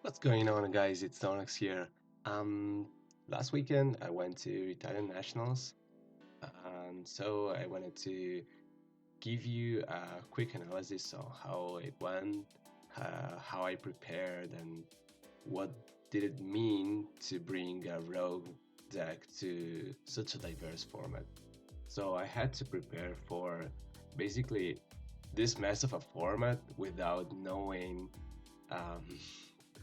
What's going on, guys? It's Donox here. Um, Last weekend I went to Italian Nationals, and so I wanted to give you a quick analysis on how it went, how I prepared, and what did it mean to bring a rogue deck to such a diverse format. So I had to prepare for basically this mess of a format without knowing um,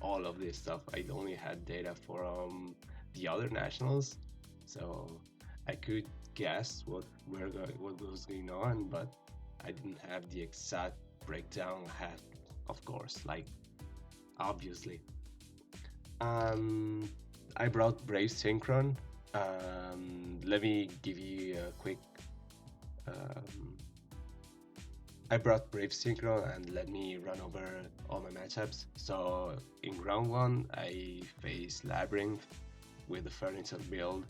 all of this stuff. I only had data from the other nationals, so I could guess what was going on, but I didn't have the exact breakdown. I had, of course, like obviously. Um, I brought Brave Synchron. Let me give you a quick um, I brought Brave Synchron and let me run over all my matchups. So in round 1, I face Labyrinth with the Furniture build.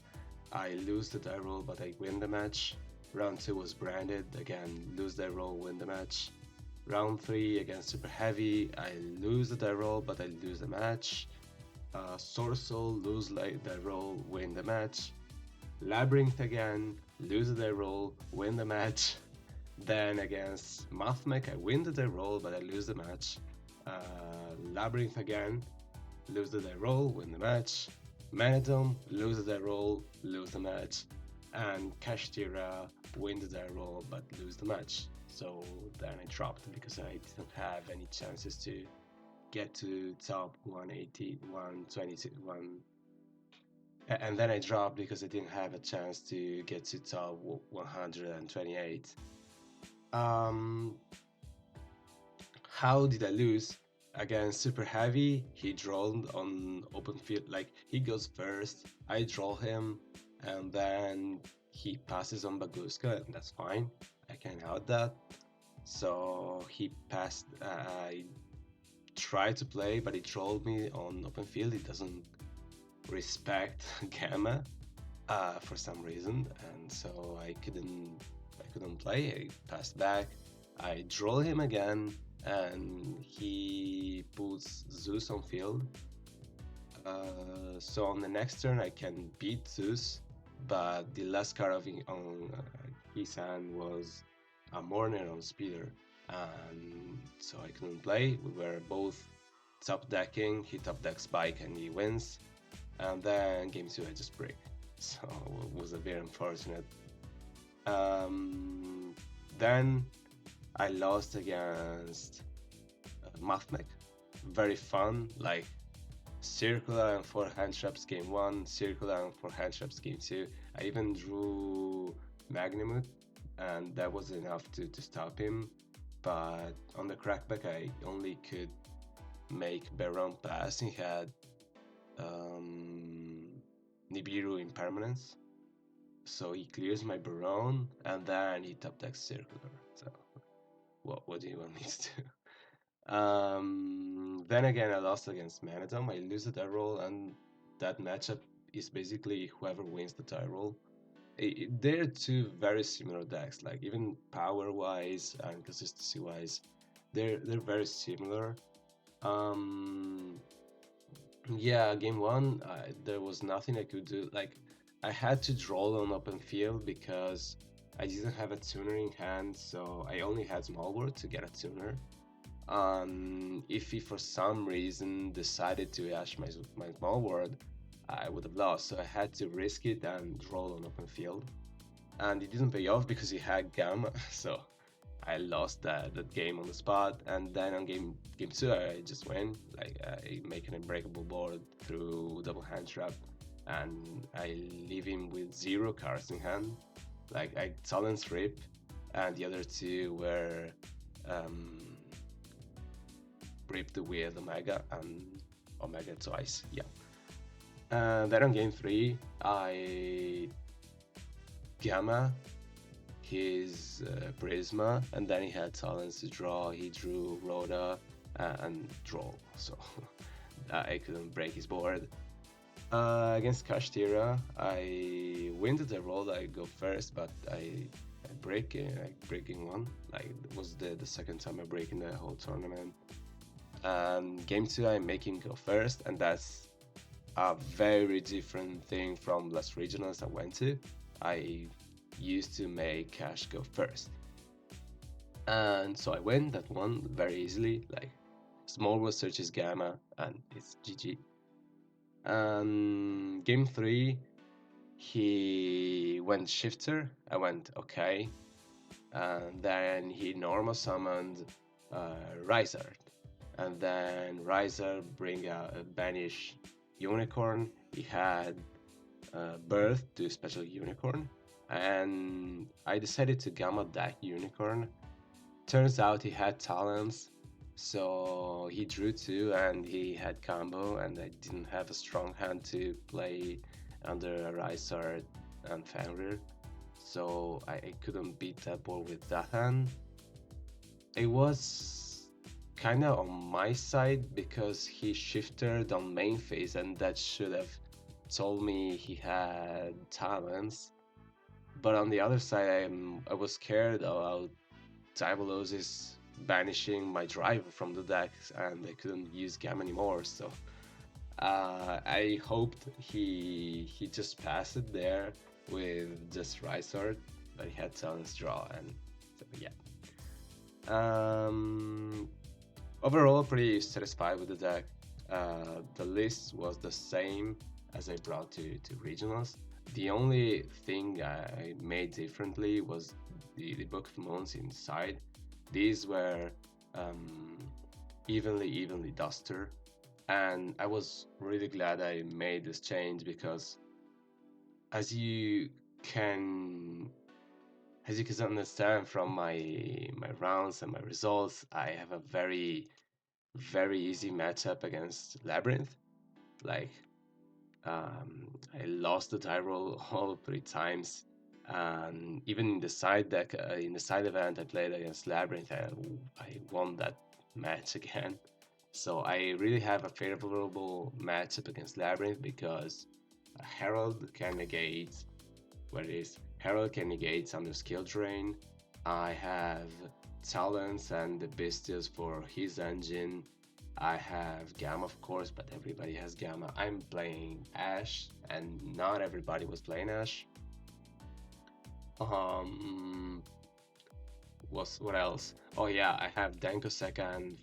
I lose the die roll, but I win the match. Round 2 was Branded, again lose die roll, win the match. Round 3 against Super Heavy, I lose the die roll, but I lose the match. Sorcel, lose die roll, win the match. Labyrinth again, lose the die roll, win the match. Then against Mathmech, I win the die roll, but I lose the match. Labyrinth again, lose the die roll, win the match. Manadome, lose the die roll, lose the match. And Kashtira, win the die roll, but lose the match. So then I dropped because I didn't have any chances to get to top 180, 122, 1. And then I dropped because I didn't have a chance to get to top 128. Um, how did I lose? Against Super Heavy, he drawed on open field, like he goes first, I draw him, and then he passes on Baguska, and that's fine, I can out that. So he passed, I tried to play, but he trolled me on open field, he doesn't respect Gamma for some reason, and so I couldn't play, I passed back, I draw him again, and he puts Zeus on field. So on the next turn I can beat Zeus, but the last card on his hand was a Mourner on Speeder, and so I couldn't play. We were both top decking, he top decks Spike and he wins, and then game 2 I just break. So it was a very unfortunate. Then I lost against Mathmech. Very fun, like circular and 4 hand traps game 1, circular and 4 hand traps game 2. I even drew Magnimut, and that was enough to stop him. But on the crackback, I only could make Baron pass. He had Nibiru Impermanence. So he clears my Baron, and then he top decks circular. So what do you want me to do? Then again, I lost against Manadom. I lose the die roll, and that matchup is basically whoever wins the die roll. They're two very similar decks, like even power-wise and consistency-wise, they're very similar. Um, yeah, game 1, there was nothing I could do. Like, I had to draw on open field because I didn't have a tuner in hand, so I only had small board to get a tuner. If he for some reason decided to ash my small board, I would have lost. So I had to risk it and draw on open field, and it didn't pay off because he had Gamma. So I lost that game on the spot. And then on game 2, I just win. Like I make an unbreakable board through double hand trap, and I leave him with 0 cards in hand. Like I silence Rip, and the other 2 were. Ripped with Omega and Omega twice, yeah. And then on game 3, I Gamma his Prisma, and then he had talents to draw. He drew Rhoda and draw, so I couldn't break his board. Against Kashtira, I win the roll. I go first, but I break in one. Like it was the second time I break in the whole tournament. Game 2, I'm making go first, and that's a very different thing from last regionals I went to. I used to make cash go first. And so I win that one very easily, like small was searches gamma, and it's GG. Game 3, he went shifter, I went okay, and then he normal summoned Riser, and then Riser bring a banish unicorn. He had birth to special unicorn, and I decided to gamma that unicorn. Turns out he had talents, so he drew two and he had combo, and I didn't have a strong hand to play under Riser and Fenrir, so I couldn't beat that board with that hand. It was kinda on my side because he shifted on main phase, and that should have told me he had talents. But on the other side, I was scared about Diabolosis banishing my driver from the deck, and I couldn't use Gam anymore. So I hoped he just passed it there with just Rysart, but he had talents draw, and so yeah. Um, Overall, pretty satisfied with the deck. The list was the same as I brought to regionals. The only thing I made differently was the Book of Moons inside. These were um, evenly duster, and I was really glad I made this change because, as you can as you can understand from my rounds and my results, I have a very easy matchup against Labyrinth. Like, I lost the die roll all 3 times, and even in the side deck, in the side event I played against Labyrinth, I won that match again. So I really have a favorable matchup against Labyrinth because Herald can negate what it is. Herald can negate under skill drain. I have talents and the bestias for his engine. I have Gamma, of course, but everybody has Gamma. I'm playing Ash, and not everybody was playing Ash. Um, what else? Oh yeah, I have Dankoseka and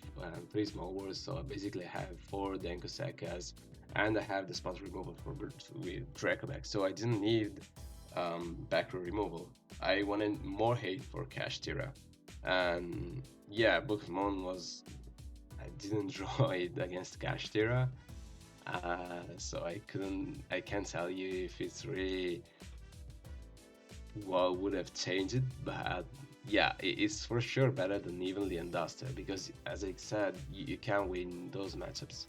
3 small wars, so I basically have 4 Dankosekas, and I have the spot removal for with Dracoback, so I didn't need back row removal. I wanted more hate for Kashtira, and yeah, Book of Moon was I didn't draw it against Kashtira, so I can't tell you if it's really what would have changed, but yeah, it's for sure better than Evenly and Duster because, as I said, you can win those matchups.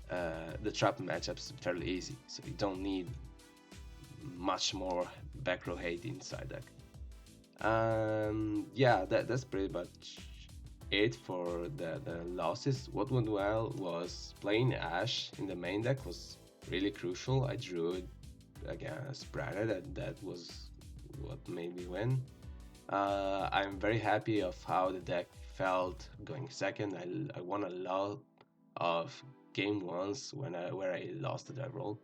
The trap matchups fairly easy, so you don't need much more back row hate inside deck. Yeah, that's pretty much it for the losses. What went well was playing Ash in the main deck was really crucial. I drew it against Branded, and that was what made me win. I'm very happy of how the deck felt going second. I won a lot of game ones where I lost the die roll,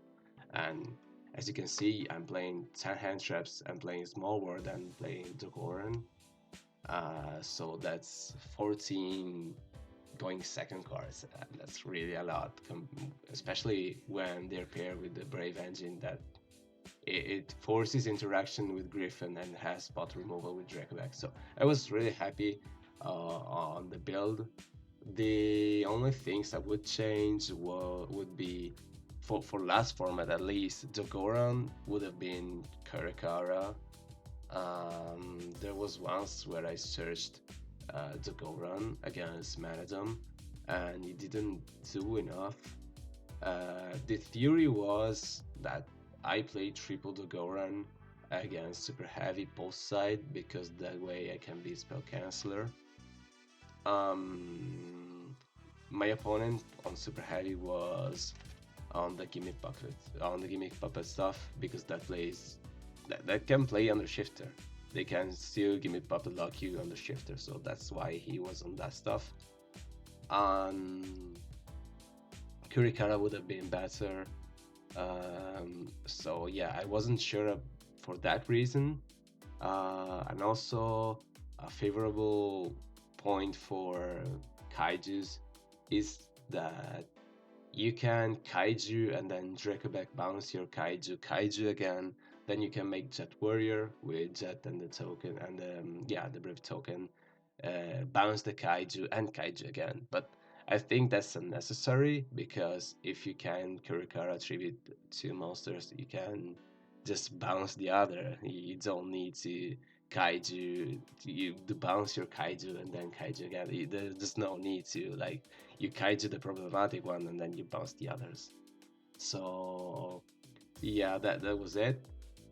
and as you can see, I'm playing 10 hand traps, I'm playing Small World, and playing Dogoran. So that's 14 going second cards. That's really a lot, especially when they're paired with the Brave engine that it forces interaction with Griffin and has spot removal with Dracoback. So I was really happy on the build. The only things I would change would be for last format at least, Dogoran would have been Karakara. There was once where I searched Dogoran against Manadom, and it didn't do enough. The theory was that I played triple Dogoran against Super Heavy post side because that way I can be Spell Canceller. My opponent on Super Heavy was on the gimmick puppet stuff because that can play under shifter. They can still gimmick puppet lock you under shifter, so that's why he was on that stuff. Kurikara would have been better. So yeah, I wasn't sure for that reason. And also a favorable point for kaijus is that you can kaiju and then Drakobek bounce your kaiju again. Then you can make Jet Warrior with Jet and the token and yeah, the Brave token, bounce the kaiju and kaiju again. But I think that's unnecessary because if you can Kurikara tribute two monsters, you can just bounce the other. You don't need to kaiju you to bounce your kaiju and then kaiju again. There's no need to like you kaiju the problematic one and then you bounce the others. So yeah, that was it.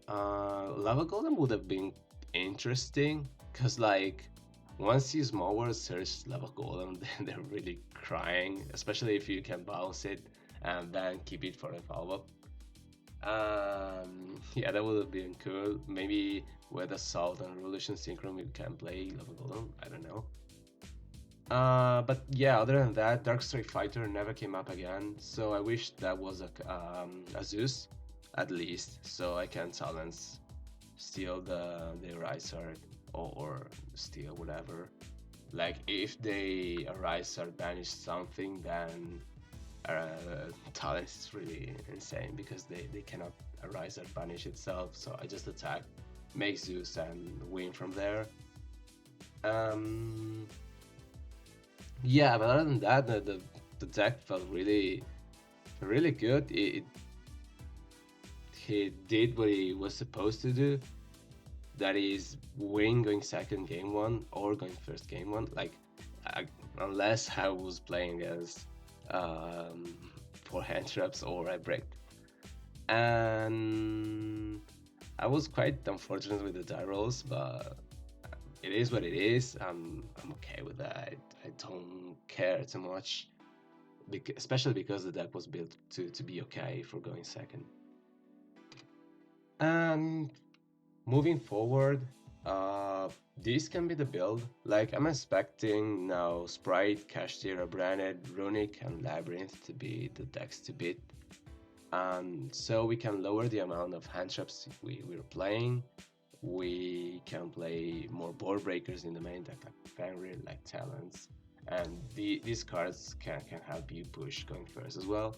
Lava Golem would have been interesting because like once you small world search Lava Golem, then they're really crying, especially if you can bounce it and then keep it for a follow up. Yeah, that would have been cool. Maybe with Assault and Revolution Synchron we can play Lava Golem. I don't know. But yeah, other than that, Dark Strike Fighter never came up again. So I wish that was a Zeus, at least, so I can silence, steal the Rise Art or steal whatever. Like if they Rise Art banish something, then talent is really insane because they cannot Rise Art banish itself. So I just attack, make Zeus, and win from there. Um, Yeah, but other than that, the deck felt really good. He did what he was supposed to do. That is, win going second game one or going first game one. Like, I, unless I was playing as um, for hand traps or I break. And I was quite unfortunate with the die rolls, but it is what it is. I'm okay with that. I don't care too much, especially because the deck was built to be okay for going second. And moving forward, this can be the build. Like I'm expecting now Sprite, Kashtira, Branded, Runic, and Labyrinth to be the decks to beat. And so we can lower the amount of hand traps we're playing. We can play more board breakers in the main deck, like Fenrir, like Talents, and these cards can help you push going first as well.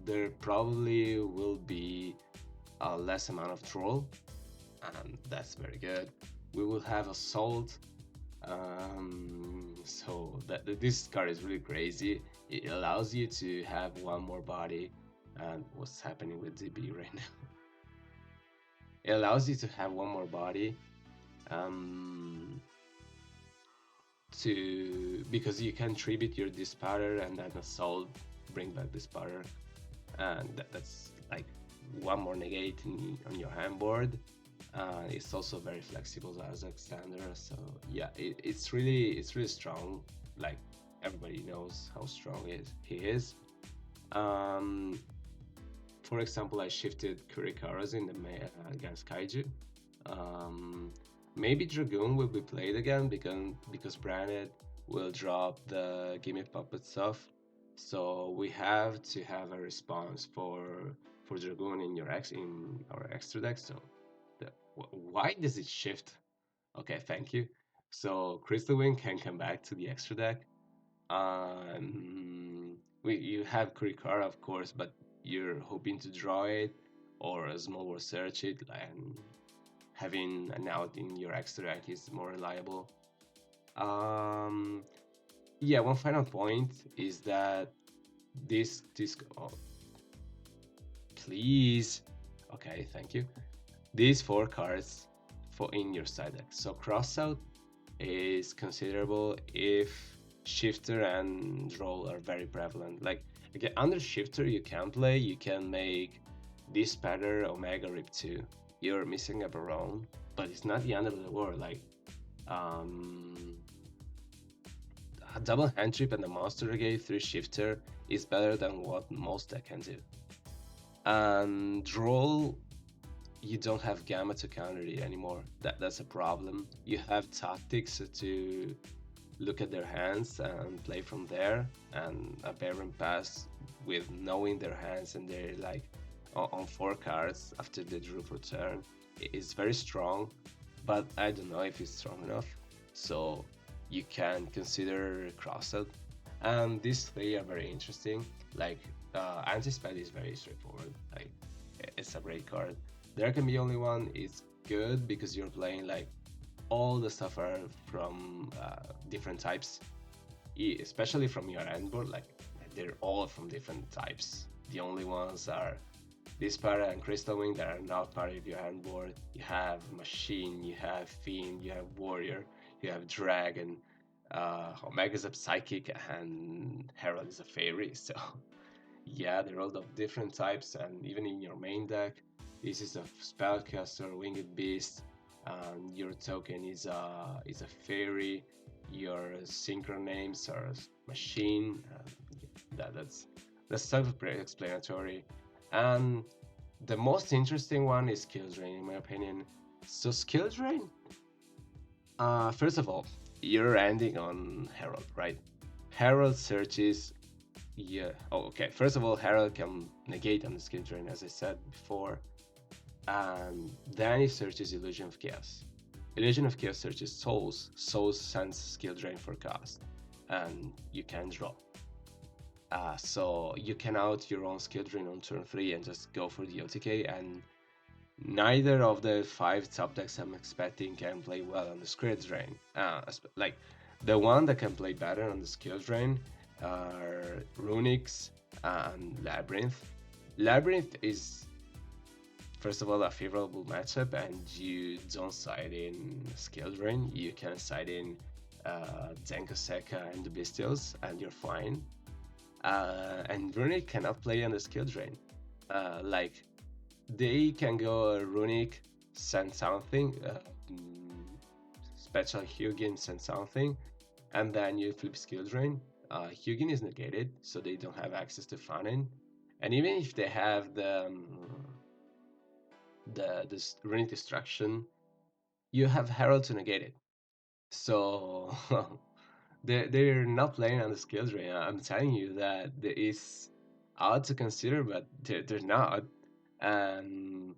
There probably will be a less amount of troll, and that's very good. We will have assault, so this card is really crazy. It allows you to have one more body, and what's happening with DB right now? It allows you to have one more body, um, to because you can tribute your Dispatter and then assault, bring back Dispatter, and that's like one more negate on your hand board. It's also very flexible as Alexander, so yeah, it's really strong. Like everybody knows how strong he is. Um, for example, I shifted Kurikaras in the against Kaiju. Um, Maybe Dragoon will be played again because Branded will drop the Gimme Puppet stuff. So we have to have a response for Dragoon in our extra deck. So why does it shift? Okay, thank you. So Crystal Wing can come back to the extra deck. You have Kurikara, of course, but you're hoping to draw it or a small war search it, and having an out in your extra deck is more reliable. Yeah, one final point is that this oh, please, okay, thank you. These four cards for in your side deck. So crossout is considerable if shifter and roll are very prevalent. Like again, under shifter you can play, you can make Dispatter Omega Rip 2. You're missing a Baron, but it's not the end of the world. Like a double hand trip and a monster brigade through shifter is better than what most deck can do. And roll, you don't have gamma to counter it anymore. That's a problem. You have tactics to look at their hands and play from there. And a Baron pass with knowing their hands and they're like on 4 cards after they drew for turn is very strong, but I don't know if it's strong enough. So you can consider Crossed. And these three are very interesting. Like Anti-Spell is very straightforward. Like it's a great card. There can be only one is good because you're playing like all the stuff are from different types, especially from your end board. Like they're all from different types. The only ones are Dispara and Crystal Wing that are not part of your hand board. You have Machine, you have Fiend, you have Warrior, you have Dragon, Omega's a Psychic, and Herald is a Fairy. So yeah, they're all of different types, and even in your main deck, this is a Spellcaster, Winged Beast, and your token is a Fairy. Your synchro names are Machine. That's self-explanatory. And the most interesting one is Skill Drain, in my opinion. So Skill Drain, first of all, you're ending on Herald, right? Herald searches, yeah. Oh, okay. First of all, Herald can negate on the Skill Drain, as I said before. And then it searches Illusion of Chaos. Illusion of Chaos searches Souls. Souls sends Skill Drain for cast, and you can draw. So you can out your own Skill Drain on turn 3 and just go for the OTK, and neither of the 5 top decks I'm expecting can play well on the Skill Drain. Like the one that can play better on the Skill Drain are Runix and Labyrinth. Labyrinth is first of all a favorable matchup, and you don't side in Skill Drain. You can side in Denkoseka and the Bestials, and you're fine. And Runic cannot play on the Skill Drain. Like they can go Runic, send something, special Hugin, send something, and then you flip Skill Drain. Hugin is negated, so they don't have access to Fanin. And even if they have the Runic Destruction, you have Herald to negate it. So they're not playing on the Skill Drain. I'm telling you that there is odd to consider, but they're not. And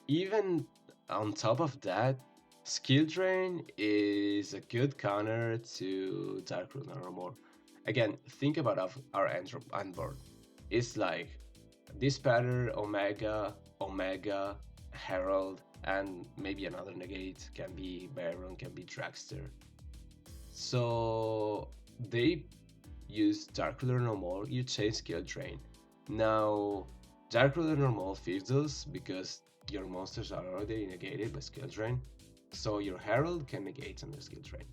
even on top of that, Skill Drain is a good counter to Dark Rune Armor. Again, think about our end board. It's like Dispatter, Omega, Omega, Herald, and maybe another negate. Can be Baron, can be Dragster. So they use Dark Ruler Normal, you change Skill Drain. Now, Dark Ruler Normal fizzles because your monsters are already negated by Skill Drain, so your Herald can negate under Skill Drain.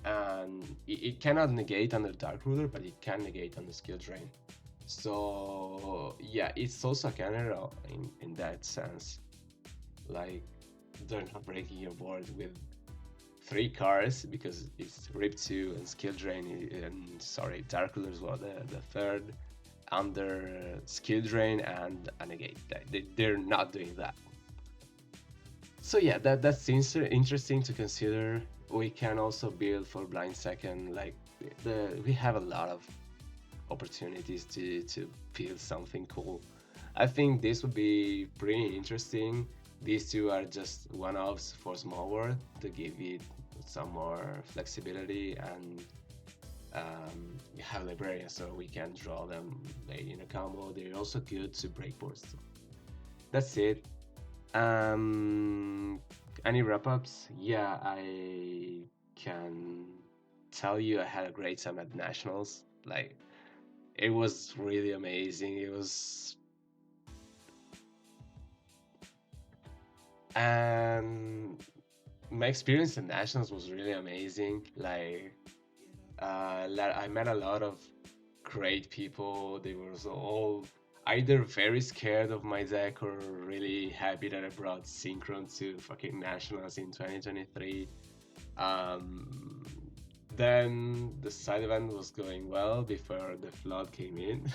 And it cannot negate under Dark Ruler, but it can negate under Skill Drain. So yeah, it's also a counter in that sense. Like, they're not breaking your board with 3 cards because it's Rip 2 and Skill Drain, and sorry, Dark Ruler as well, the third under Skill Drain and a negate. They're not doing that. So yeah, that's interesting to consider. We can also build for Blind Second. Like we have a lot of opportunities to build something cool. I think this would be pretty interesting. These two are just one-offs for Small World to give it some more flexibility, and we have Librarians so we can draw them late in a combo. They're also good to break boards. So that's it. Any wrap-ups? Yeah, I can tell you I had a great time at Nationals. Like, it was really amazing. It was, and my experience at Nationals was really amazing. Like, I met a lot of great people. They were all either very scared of my deck or really happy that I brought Synchron to fucking Nationals in 2023. Then the side event was going well before the flood came in.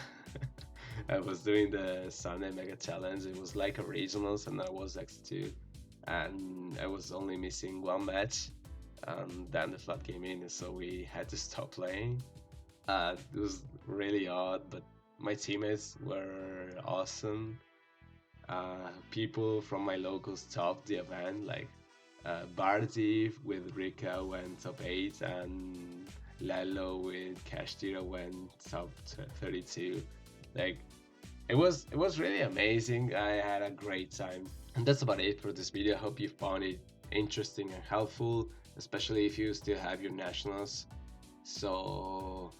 I was doing the Sunday Mega Challenge. It was like a regionals, and I was X2, and I was only missing 1 match. and then the flood came in, so we had to stop playing. It was really odd, but my teammates were awesome. People from my locals topped the event, like Bardi with Rika went top 8, and Lalo with Kashtira went top 32. Like it was really amazing. I had a great time. And that's about it for this video. I hope you found it interesting and helpful, especially if you still have your nationals. So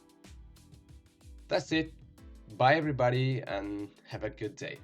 that's it. Bye everybody and have a good day.